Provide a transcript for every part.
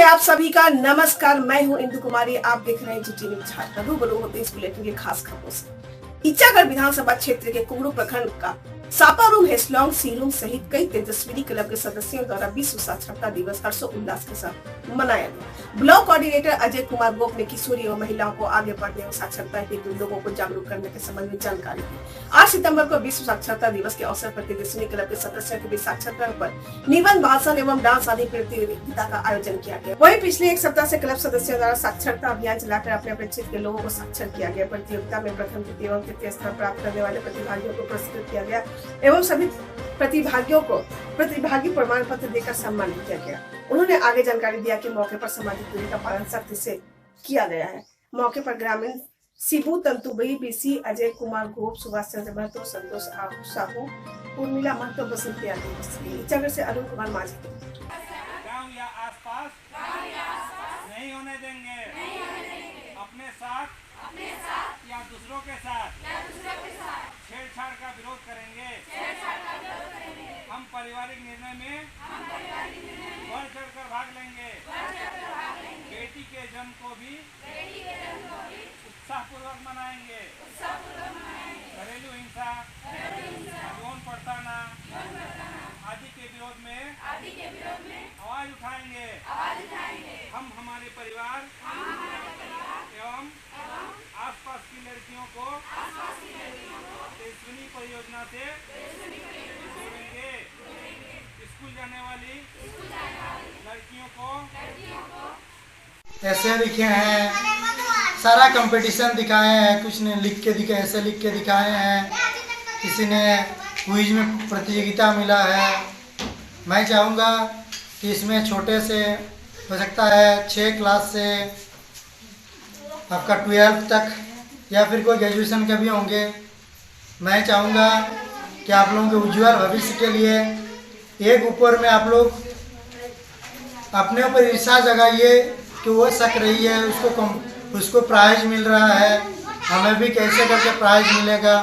आप सभी का नमस्कार। मैं हूं इंदु कुमारी। आप देख रहे हैं जीटी न्यूज झारखंड। रूबरू होते इस बुलेटिन की खास खबरों से। ईचागढ़ विधानसभा क्षेत्र के कुंगरू प्रखंड का सापारूम, हेसलॉन्ग, सीरूम सहित कई तेजस्विनी क्लब के सदस्यों द्वारा विश्व साक्षरता दिवस हर्षोल्लास के साथ मनाया गया। ब्लॉक कोऑर्डिनेटर अजय कुमार गोप ने किशोरी एवं महिलाओं को आगे बढ़ने और साक्षरता हेतु लोगों को जागरूक करने के संबंध में जानकारी दी। 8 सितंबर को विश्व साक्षरता दिवस के अवसर पर तेजस्विनी क्लब के सदस्यों के बीच साक्षरता पर निबंध, भाषण एवं डांस आदि प्रतियोगिता का आयोजन किया गया। वहीं पिछले एक सप्ताह से क्लब सदस्यों द्वारा साक्षरता अभियान चलाकर अपने अपने क्षेत्र के लोगों को साक्षर किया गया। प्रतियोगिता में प्रथम, द्वितीय एवं तृतीय स्थान प्राप्त करने वाले प्रतिभागियों को पुरस्कृत किया गया एवं सभी प्रतिभागियों को प्रतिभागी प्रमाण पत्र देकर सम्मानित किया गया। उन्होंने आगे जानकारी दिया कि मौके पर सामाजिक दूरी का पालन सख्ती से किया गया है। मौके पर ग्रामीण शिबू तंतुबई, बीसी, अजय कुमार गोप, सुभाष चंद्र महतो, संतोष साहू, उर्मिला महतो, बसंती आदि। ईचागढ़ से अरुण कुमार माझी। गांव या आसपास नहीं होने देंगे, अपने साथ या दूसरों के साथ छेड़छाड़ का विरोध करेंगे। हम पारिवारिक निर्णय में बढ़ चढ़कर भाग लेंगे। बेटी के जन्म को भी उत्साहपूर्वक मनाएंगे। घरेलू हिंसा, यौन प्रताड़ना आदि के विरोध में आवाज उठाएंगे। हम हमारे परिवार एवं आसपास की लड़कियों को तेजस्विनी परियोजना से जोड़ेंगे। स्कूल जाने वाली लड़कियों को ऐसे लिखे हैं, सारा कंपटीशन दिखाए हैं। कुछ ने लिख के दिखाए, ऐसे लिख के दिखाए हैं। किसी ने क्विज में प्रतियोगिता मिला है। मैं चाहूँगा कि इसमें छोटे से हो सकता है 6 क्लास से आपका 12 तक या फिर कोई ग्रेजुएशन के भी होंगे। मैं चाहूँगा कि आप लोगों के उज्ज्वल भविष्य के लिए एक ऊपर में आप लोग अपने ऊपर ईर्ष्या जगाइए कि वो सक रही है, उसको प्राइज मिल रहा है, हमें भी कैसे करके प्राइज मिलेगा।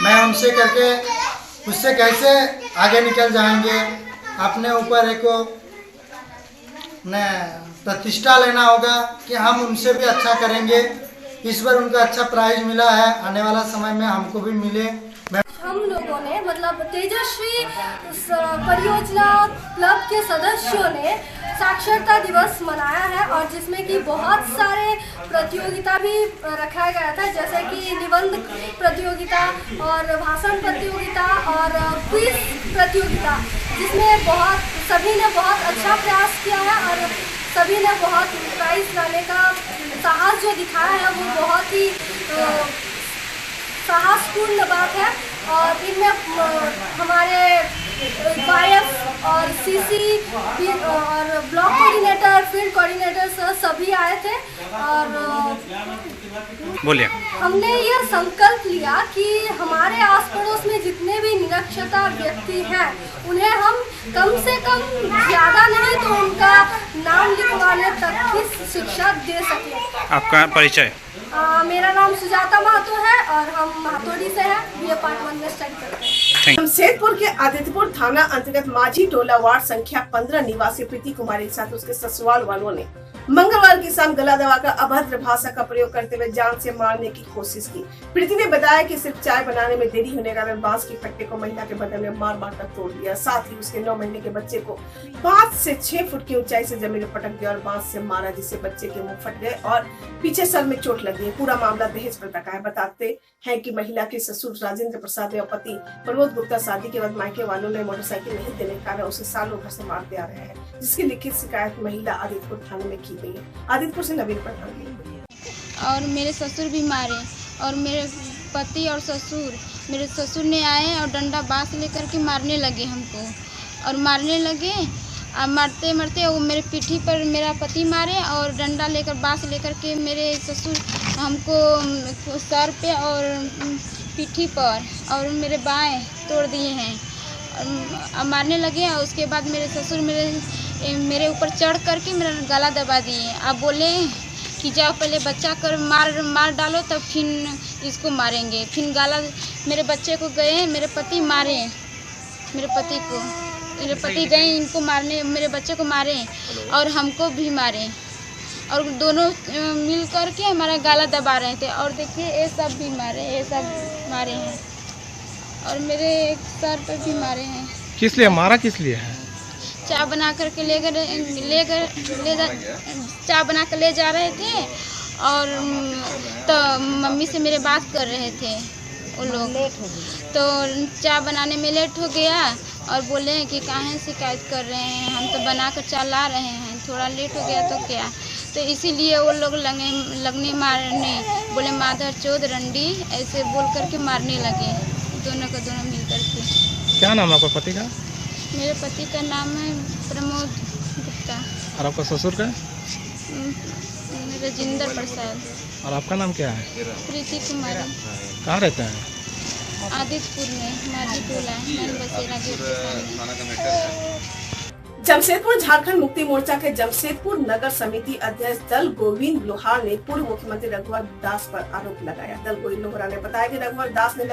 मैं उनसे करके उससे कैसे आगे निकल जाएंगे। अपने ऊपर एक प्रतिष्ठा लेना होगा कि हम उनसे भी अच्छा करेंगे। इस बार उनका अच्छा प्राइज मिला है, आने वाला समय में हमको भी मिले। हम लोगों ने मतलब तेजस्वी परियोजना क्लब के सदस्यों ने साक्षरता दिवस मनाया है और जिसमें कि बहुत सारे प्रतियोगिता भी रखा गया था, जैसे कि निबंध प्रतियोगिता और भाषण प्रतियोगिता और क्विज प्रतियोगिता, जिसमें सभी ने बहुत अच्छा प्रयास किया है और सभी ने बहुत प्राइज लाने का साहस जो दिखाया है वो बहुत ही साहसपूर्ण बात है। और इनमें हमारे वाइफ और सीसी और ब्लॉक कोऑर्डिनेटर, फील्ड कोऑर्डिनेटर सभी आए थे और बोलिए। हमने यह संकल्प लिया कि हमारे आस पड़ोस में जितने भी निरक्षरता व्यक्ति हैं उन्हें हम कम से कम ज़्यादा नहीं तो उनका नाम लिखवाने तक की शिक्षा दे सकें। आपका परिचय? मेरा नाम सुजाता महतो है और हम महतोड़ी से हैं। BA पार्ट 1 में स्टडी करते हैं। जमशेदपुर के आदित्यपुर थाना अंतर्गत माझी टोला वार्ड संख्या 15 निवासी प्रीति कुमारी के साथ उसके ससुराल वालों ने मंगलवार की शाम गला दबाकर अभद्र भाषा का प्रयोग करते हुए जान से मारने की कोशिश की। प्रीति ने बताया कि सिर्फ चाय बनाने में देरी होने के कारण बांस की फट्टे को महिला के बदन में मार कर तोड़ दिया। साथ ही उसके 9 महीने के बच्चे को 5 से 6 फुट की ऊंचाई से जमीन में पटक दिया और बांस से मारा, जिससे बच्चे के मुंह फट गए और पीछे सर में चोट लगी। पूरा मामला दहेज प्रथा का है। बताते हैं कि महिला के ससुर राजेंद्र प्रसाद एवं पति प्रमोद गुप्ता शादी के बाद मायके वालों ने मोटरसाइकिल नहीं देने के कारण उसे सालों भर से मारते आ रहे हैं, जिसकी लिखित शिकायत महिला आदित्यपुर थाने में की गई है। आदित्यपुर से नवीन प्रधान। और मेरे ससुर भी मारे और मेरे पति और मेरे ससुर ने आए और डंडा बांस लेकर के मारने लगे हमको और मारने लगे। मारते मारते वो मेरे पीठी पर मेरा पति मारे और डंडा लेकर बांस लेकर के मेरे ससुर हमको सर पे और पीठी पर और मेरे बाएं तोड़ दिए हैं और मारने लगे। और उसके बाद मेरे ससुर मेरे ऊपर चढ़ करके मेरा गला दबा दिए। आप बोले कि जाओ पहले बच्चा कर मार डालो तब फिर इसको मारेंगे। फिर गला मेरे बच्चे को गए, मेरे पति मारे मेरे पति को मेरे पति गए इनको मारने, मेरे बच्चे को मारे और हमको भी मारे और दोनों मिल कर के हमारा गला दबा रहे थे। और देखिए ये सब भी मारे, ये सब मारे हैं और मेरे सर पे भी मारे हैं। किस लिए मारा, किस लिए है? चाय बना करके चाय बना कर ले जा रहे थे और तो मम्मी से मेरे बात कर रहे थे वो लोग, तो चाय बनाने में लेट हो गया और बोले कि काहे शिकायत कर रहे हैं, हम तो बना कर चाय ला रहे हैं, थोड़ा लेट हो गया तो क्या। तो इसीलिए वो लोग लगने मारने बोले माधर चौध रंडी ऐसे बोल करके मारने लगे, दोनों का दोनों मिल करके। क्या नाम है आपका पति का? मेरे पति का नाम है प्रमोद गुप्ता। और आपका ससुर का? राजेंद्र प्रसाद। और आपका नाम क्या है? प्रीति कुमारी। कहाँ रहते हैं? आदित्यपुर में माझी टोला नैन बसेरा गेट के सामने। जमशेदपुर झारखंड मुक्ति मोर्चा के जमशेदपुर नगर समिति अध्यक्ष दल गोविंद लोहार ने पूर्व मुख्यमंत्री रघुवर दास पर आरोप लगाया। दल गोविंद लोहार ने बताया कि रघुवर दास ने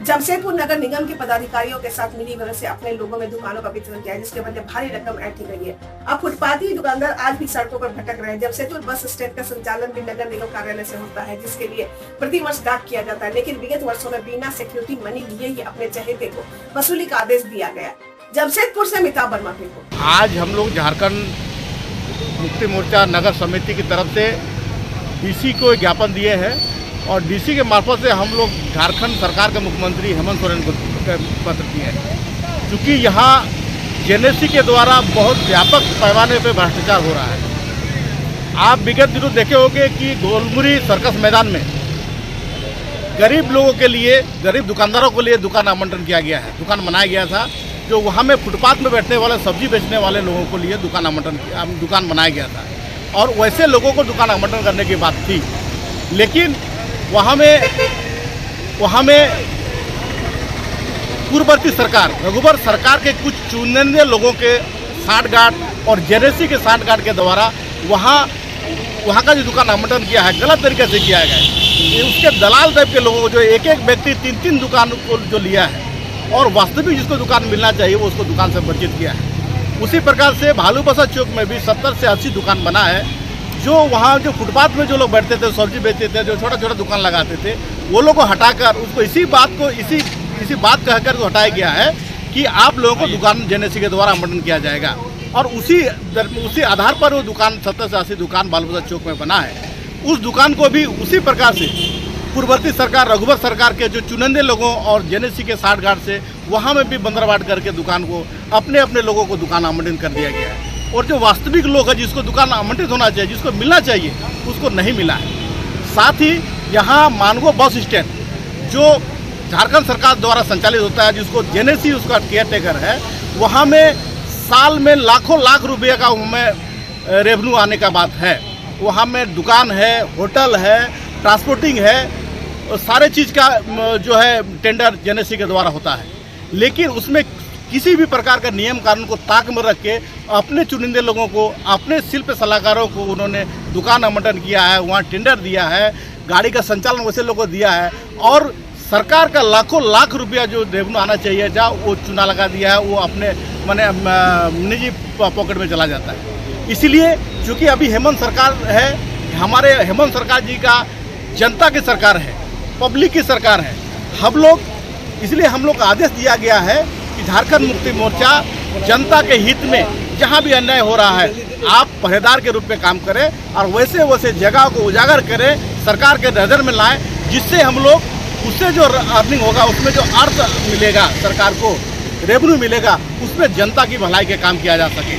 जमशेदपुर नगर निगम के पदाधिकारियों के साथ मिलीभगत से अपने लोगों में दुकानों का वितरण किया, जिसके बदले भारी रकम ऐंठी गई है। अब फुटपाथी दुकानदार आज भी सड़कों पर भटक रहे हैं। जमशेदपुर बस स्टैंड का संचालन भी नगर निगम कार्यालय से होता है, जिसके लिए प्रतिवर्ष डाक किया जाता है, लेकिन विगत वर्षों में बिना सिक्योरिटी मनी लिए ही अपने चहेते को वसूली का आदेश दिया गया। जमशेदपुर से अमिताभ वर्मा की रिपोर्ट। आज हम लोग झारखंड मुक्ति मोर्चा नगर समिति की तरफ से डीसी को ज्ञापन दिए हैं और डीसी के मार्फत से हम लोग झारखंड सरकार के मुख्यमंत्री हेमंत सोरेन को पत्र दिए हैं, क्योंकि यहाँ जेएनएससी के द्वारा बहुत व्यापक पैमाने पर भ्रष्टाचार हो रहा है। आप विगत दिनों देखे होंगे कि गोलमुरी सर्कस मैदान में गरीब लोगों के लिए, गरीब दुकानदारों के लिए दुकान आवंटन किया गया है, दुकान बनाया गया था, जो वहाँ में फुटपाथ में बैठने वाले सब्जी बेचने वाले लोगों को लिए दुकान बनाया गया था और वैसे लोगों को दुकान आवंटन करने की बात थी। लेकिन वहाँ में पूर्ववर्ती सरकार रघुवर सरकार के कुछ चुनिंदे लोगों के साठगांठ और जेएनएससी के साठगांठ के द्वारा वहाँ का जो दुकान आवंटन किया है गलत तरीके से किया गया है। उसके दलाल टाइप के लोगों को जो एक व्यक्ति 3 दुकान को जो लिया है और वास्तविक जिसको दुकान मिलना चाहिए वो उसको दुकान से वंचित किया है। उसी प्रकार से भालूबसा चौक में भी 70 से 80 दुकान बना है, जो वहाँ जो फुटपाथ में जो लोग बैठते थे, सब्जी बेचते थे, जो छोटा छोटा दुकान लगाते थे, वो लोग को हटाकर उसको इसी बात कहकर हटाया गया है कि आप लोगों को दुकान जेएनएससी के द्वारा आवंटन किया जाएगा। और उसी आधार पर वो दुकान 70 से 80 दुकान भालूबसा चौक में बना है। उस दुकान को भी उसी प्रकार से पूर्ववर्ती सरकार रघुवर सरकार के जो चुनिंदे लोगों और जेएनएससी के साठगांठ से वहाँ में भी बंदरवाट करके दुकान को अपने लोगों को दुकान आवंटन कर दिया गया है। और जो वास्तविक लोग है जिसको दुकान आवंटित होना चाहिए, जिसको मिलना चाहिए, उसको नहीं मिला है। साथ ही यहाँ मानगो बस स्टैंड जो झारखंड सरकार द्वारा संचालित होता है, जिसको जेएनएससी उसका केयर टेकर है, वहाँ में साल में लाखों लाख रुपये का में रेवेन्यू आने का बात है। वहाँ में दुकान है, होटल है, ट्रांसपोर्टिंग है, सारे चीज़ का जो है टेंडर जेएनएससी के द्वारा होता है। लेकिन उसमें किसी भी प्रकार का नियम कानून को ताक में रख के अपने चुनिंदे लोगों को, अपने शिल्प सलाहकारों को उन्होंने दुकान आवंटन किया है, वहाँ टेंडर दिया है, गाड़ी का संचालन वैसे लोगों को दिया है और सरकार का लाखों लाख रुपया जो रेवेन्यू आना चाहिए जहाँ वो चुना लगा दिया है, वो अपने निजी पॉकेट में चला जाता है। इसीलिए चूँकि अभी हेमंत सरकार है, हमारे हेमंत सरकार जी का जनता की सरकार है, पब्लिक की सरकार है, इसलिए हम लोग का आदेश दिया गया है कि झारखंड मुक्ति मोर्चा जनता के हित में जहां भी अन्याय हो रहा है आप पहरेदार के रूप में काम करें और वैसे जगह को उजागर करें, सरकार के नज़र में लाएं, जिससे हम लोग उससे जो अर्निंग होगा, उसमें जो अर्थ मिलेगा, सरकार को रेवेन्यू मिलेगा, उसमें जनता की भलाई के काम किया जा सके।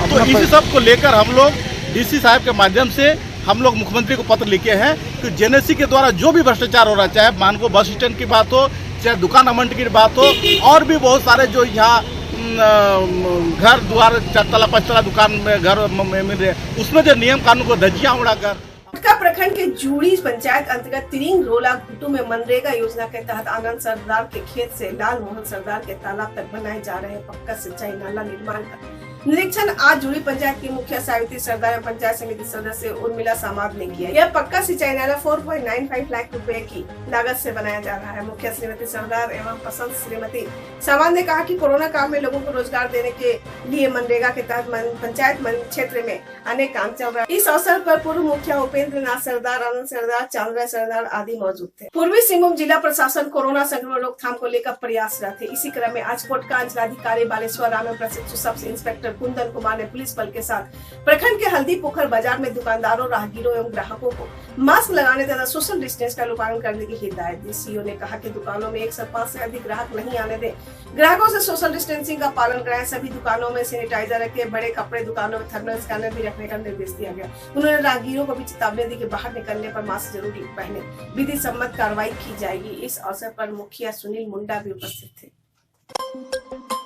तो इसी सब को लेकर हम लोग डीसी साहब के माध्यम से हम लोग मुख्यमंत्री को पत्र लिखे हैं कि जेएनएससी के द्वारा जो भी भ्रष्टाचार हो रहा है, चाहे मानगो बस स्टैंड की बात हो, चाहे दुकान आवंटन की बात हो, और भी बहुत सारे जो यहाँ घर द्वार 4 तला 5 तला दुकान में घर मिल रहे, उसमें जो नियम कानून को धज्जियां उड़ाकर। मटका प्रखंड के जूड़ी पंचायत अंतर्गत तिरिंग रोला घुटू में मनरेगा योजना के तहत आनंद सरदार के खेत से लाल मोहन सरदार के तालाब तक बनाए जा रहे पक्का सिंचाई नाला निर्माण का निरीक्षण आज जुड़ी पंचायत की मुखिया सावित्री सरदार एवं पंचायत समिति सदस्य उर्मिला सामाद ने किया। यह पक्का सिंचाई नाला 4.95 लाख रुपए की लागत से बनाया जा रहा है। मुखिया श्रीमती सरदार एवं पसंद श्रीमती सामाद ने कहा कि कोरोना काल में लोगों को रोजगार देने के लिए मनरेगा के तहत पंचायत क्षेत्र में अनेक काम चल रहा है। इस अवसर पर पूर्व मुखिया उपेंद्र नाथ सरदार, आनंद सरदार, चांद्रा सरदार आदि मौजूद थे। पूर्वी सिंहभूम जिला प्रशासन कोरोना संक्रमण रोकथाम को लेकर प्रयासरत है। इसी क्रम में आज कोटका अंचलाधिकारी बालेश्वर राम प्रशिक्षु सब इंस्पेक्टर कुंदन कुमार ने पुलिस बल के साथ प्रखंड के हल्दी पोखर बाजार में दुकानदारों, राहगीरों एवं ग्राहकों को मास्क लगाने तथा सोशल डिस्टेंस का पालन करने की हिदायत दी। सीओ ने कहा कि दुकानों में 105 से अधिक ग्राहक नहीं आने दें, ग्राहकों से सोशल डिस्टेंसिंग का पालन कराएं, सभी दुकानों में सैनिटाइजर रखें, बड़े कपड़े दुकानों में थर्मल स्कैनर भी रखने का निर्देश दिया गया। उन्होंने राहगीरों को भी चेतावनी दी कि बाहर निकलने पर मास्क जरूरी पहने, विधि सम्मत कार्रवाई की जाएगी। इस अवसर पर मुखिया सुनील मुंडा भी उपस्थित थे।